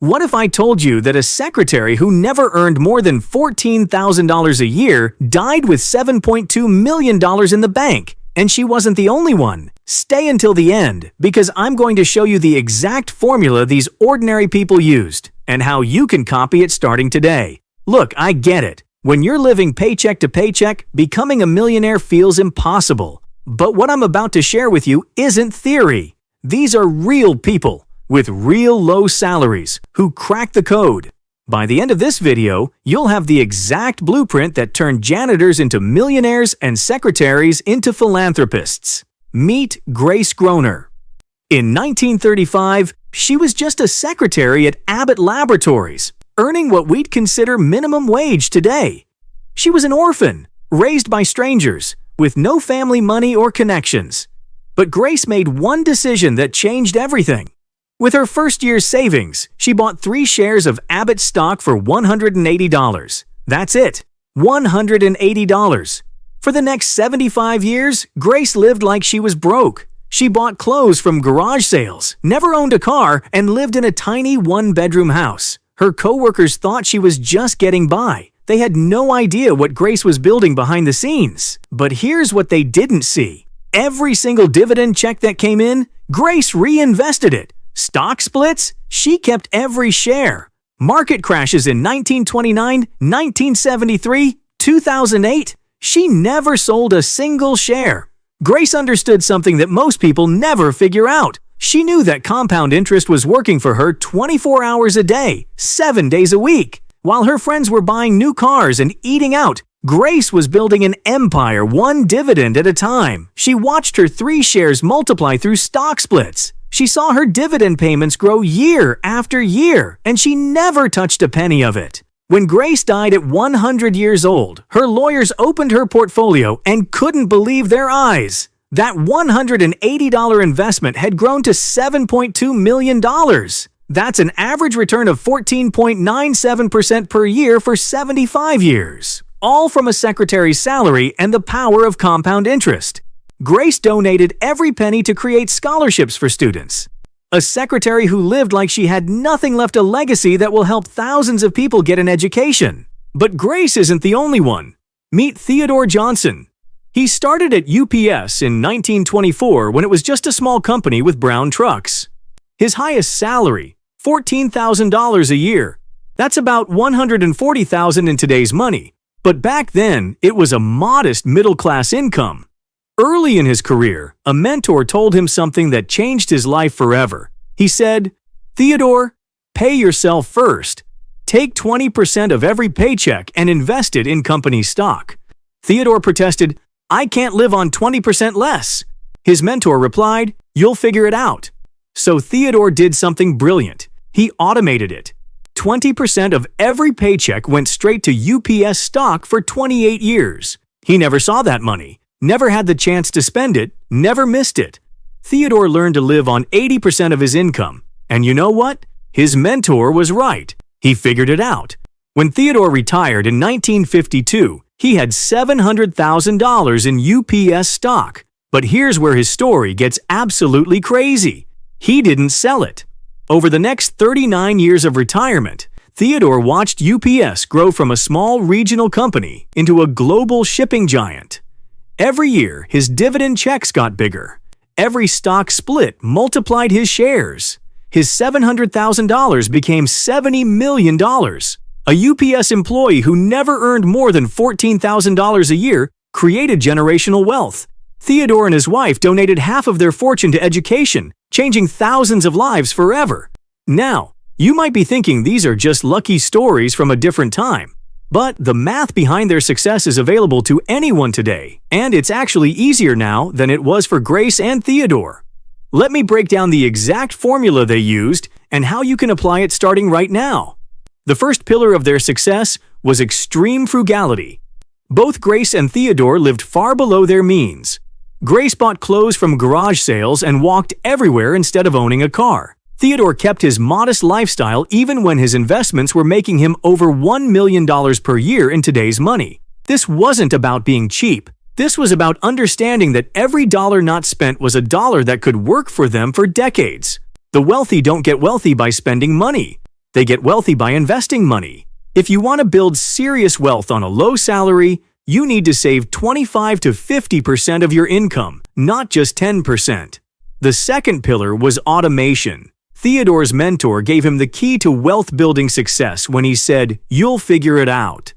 What if I told you that a secretary who never earned more than $14,000 a year died with $7.2 million in the bank, and she wasn't the only one? Stay until the end, because I'm going to show you the exact formula these ordinary people used, and how you can copy it starting today. Look, I get it. When you're living paycheck to paycheck, becoming a millionaire feels impossible. But what I'm about to share with you isn't theory. These are real people with real low salaries who crack the code. By the end of this video, you'll have the exact blueprint that turned janitors into millionaires and secretaries into philanthropists. Meet Grace Groner. In 1935, she was just a secretary at Abbott Laboratories, earning what we'd consider minimum wage today. She was an orphan, raised by strangers, with no family money or connections. But Grace made one decision that changed everything. With her first year's savings, she bought 3 shares of Abbott stock for $180. That's it, $180. For the next 75 years, Grace lived like she was broke. She bought clothes from garage sales, never owned a car, and lived in a tiny one-bedroom house. Her coworkers thought she was just getting by. They had no idea what Grace was building behind the scenes. But here's what they didn't see. Every single dividend check that came in, Grace reinvested it. Stock splits? She kept every share. Market crashes in 1929, 1973, 2008? She never sold a single share. Grace understood something that most people never figure out. She knew that compound interest was working for her 24 hours a day, 7 days a week. While her friends were buying new cars and eating out, Grace was building an empire one dividend at a time. She watched her 3 shares multiply through stock splits. She saw her dividend payments grow year after year, and she never touched a penny of it. When Grace died at 100 years old, her lawyers opened her portfolio and couldn't believe their eyes. That $180 investment had grown to $7.2 million. That's an average return of 14.97% per year for 75 years, all from a secretary's salary and the power of compound interest. Grace donated every penny to create scholarships for students. A secretary who lived like she had nothing left, a legacy that will help thousands of people get an education. But Grace isn't the only one. Meet Theodore Johnson. He started at UPS in 1924 when it was just a small company with brown trucks. His highest salary, $14,000 a year. That's about $140,000 in today's money. But back then, it was a modest middle-class income. Early in his career, a mentor told him something that changed his life forever. He said, "Theodore, pay yourself first. Take 20% of every paycheck and invest it in company stock." Theodore protested, "I can't live on 20% less." His mentor replied, "You'll figure it out." So Theodore did something brilliant. He automated it. 20% of every paycheck went straight to UPS stock for 28 years. He never saw that money. Never had the chance to spend it, never missed it. Theodore learned to live on 80% of his income. And you know what? His mentor was right. He figured it out. When Theodore retired in 1952, he had $700,000 in UPS stock. But here's where his story gets absolutely crazy. He didn't sell it. Over the next 39 years of retirement, Theodore watched UPS grow from a small regional company into a global shipping giant. Every year, his dividend checks got bigger. Every stock split multiplied his shares. His $700,000 became $70 million. A UPS employee who never earned more than $14,000 a year created generational wealth. Theodore and his wife donated half of their fortune to education, changing thousands of lives forever. Now, you might be thinking these are just lucky stories from a different time. But the math behind their success is available to anyone today, and it's actually easier now than it was for Grace and Theodore. Let me break down the exact formula they used and how you can apply it starting right now. The first pillar of their success was extreme frugality. Both Grace and Theodore lived far below their means. Grace bought clothes from garage sales and walked everywhere instead of owning a car. Theodore kept his modest lifestyle even when his investments were making him over $1 million per year in today's money. This wasn't about being cheap. This was about understanding that every dollar not spent was a dollar that could work for them for decades. The wealthy don't get wealthy by spending money. They get wealthy by investing money. If you want to build serious wealth on a low salary, you need to save 25 to 50% of your income, not just 10%. The second pillar was automation. Theodore's mentor gave him the key to wealth-building success when he said, "You'll figure it out."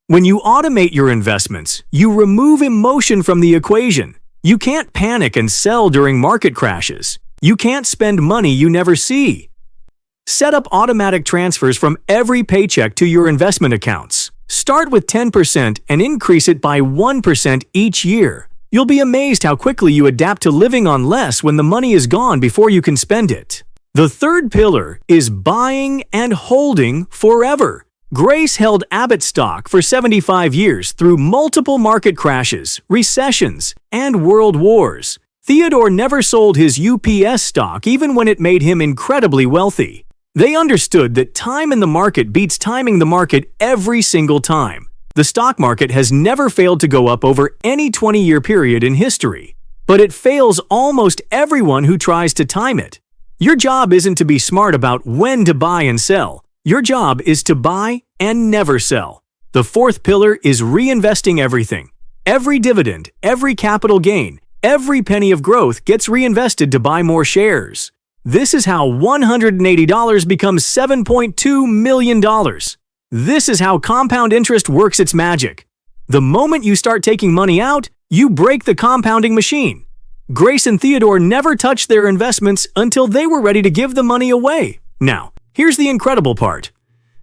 When you automate your investments, you remove emotion from the equation. You can't panic and sell during market crashes. You can't spend money you never see. Set up automatic transfers from every paycheck to your investment accounts. Start with 10% and increase it by 1% each year. You'll be amazed how quickly you adapt to living on less when the money is gone before you can spend it. The third pillar is buying and holding forever. Grace held Abbott stock for 75 years through multiple market crashes, recessions, and world wars. Theodore never sold his UPS stock even when it made him incredibly wealthy. They understood that time in the market beats timing the market every single time. The stock market has never failed to go up over any 20-year period in history, but it fails almost everyone who tries to time it. Your job isn't to be smart about when to buy and sell. Your job is to buy and never sell. The fourth pillar is reinvesting everything. Every dividend, every capital gain, every penny of growth gets reinvested to buy more shares. This is how $180 becomes $7.2 million. This is how compound interest works its magic. The moment you start taking money out, you break the compounding machine. Grace and Theodore never touched their investments until they were ready to give the money away. Now, here's the incredible part.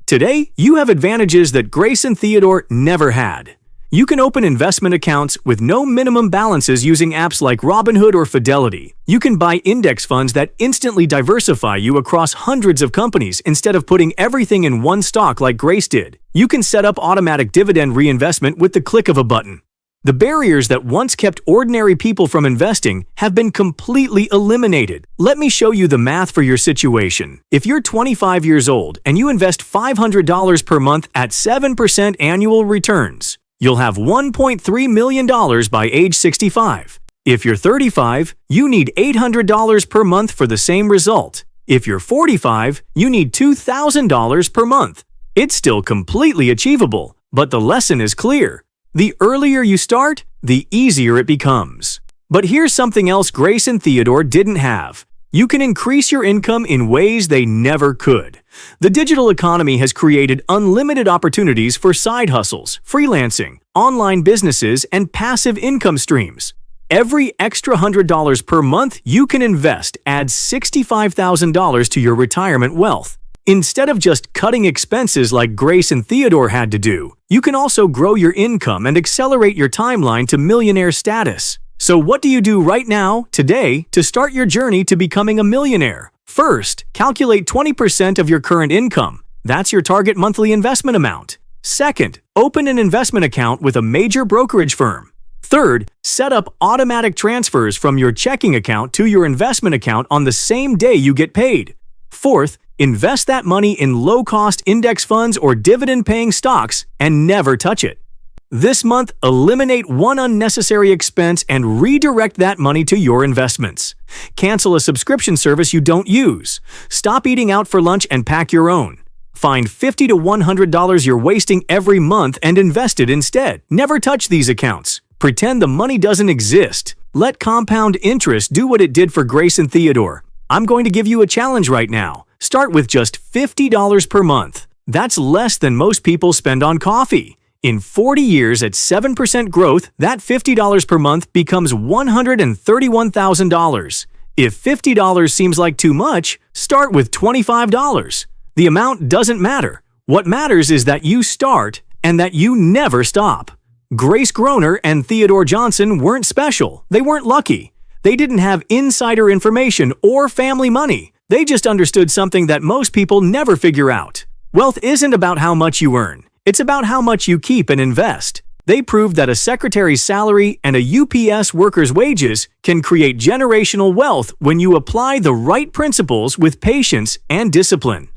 Today, you have advantages that Grace and Theodore never had. You can open investment accounts with no minimum balances using apps like Robinhood or Fidelity. You can buy index funds that instantly diversify you across hundreds of companies instead of putting everything in one stock like Grace did. You can set up automatic dividend reinvestment with the click of a button. The barriers that once kept ordinary people from investing have been completely eliminated. Let me show you the math for your situation. If you're 25 years old and you invest $500 per month at 7% annual returns, you'll have $1.3 million by age 65. If you're 35, you need $800 per month for the same result. If you're 45, you need $2,000 per month. It's still completely achievable, but the lesson is clear. The earlier you start, the easier it becomes. But here's something else Grace and Theodore didn't have. You can increase your income in ways they never could. The digital economy has created unlimited opportunities for side hustles, freelancing, online businesses, and passive income streams. Every extra $100 per month you can invest adds $65,000 to your retirement wealth. Instead of just cutting expenses like Grace and Theodore had to do, you can also grow your income and accelerate your timeline to millionaire status. So what do you do right now, today, to start your journey to becoming a millionaire? First, calculate 20% of your current income. That's your target monthly investment amount. Second, open an investment account with a major brokerage firm. Third, set up automatic transfers from your checking account to your investment account on the same day you get paid. Fourth, invest that money in low-cost index funds or dividend-paying stocks and never touch it. This month, eliminate one unnecessary expense and redirect that money to your investments. Cancel a subscription service you don't use. Stop eating out for lunch and pack your own. Find $50 to $100 you're wasting every month and invest it instead. Never touch these accounts. Pretend the money doesn't exist. Let compound interest do what it did for Grace and Theodore. I'm going to give you a challenge right now. Start with just $50 per month. That's less than most people spend on coffee. In 40 years at 7% growth, that $50 per month becomes $131,000. If $50 seems like too much, start with $25. The amount doesn't matter. What matters is that you start and that you never stop. Grace Groner and Theodore Johnson weren't special. They weren't lucky. They didn't have insider information or family money. They just understood something that most people never figure out. Wealth isn't about how much you earn. It's about how much you keep and invest. They proved that a secretary's salary and a UPS worker's wages can create generational wealth when you apply the right principles with patience and discipline.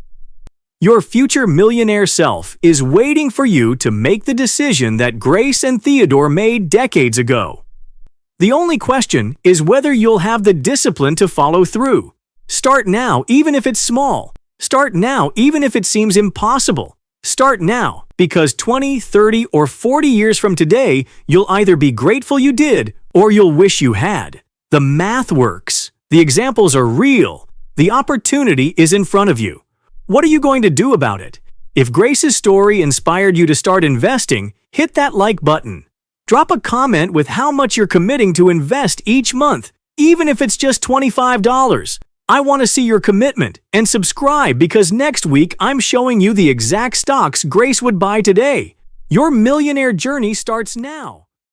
Your future millionaire self is waiting for you to make the decision that Grace and Theodore made decades ago. The only question is whether you'll have the discipline to follow through. Start now, even if it's small. Start now, even if it seems impossible. Start now, because 20, 30, or 40 years from today, you'll either be grateful you did or you'll wish you had. The math works. The examples are real. The opportunity is in front of you. What are you going to do about it? If Grace's story inspired you to start investing, hit that like button. Drop a comment with how much you're committing to invest each month, even if it's just $25. I want to see your commitment, and subscribe because next week I'm showing you the exact stocks Grace would buy today. Your millionaire journey starts now.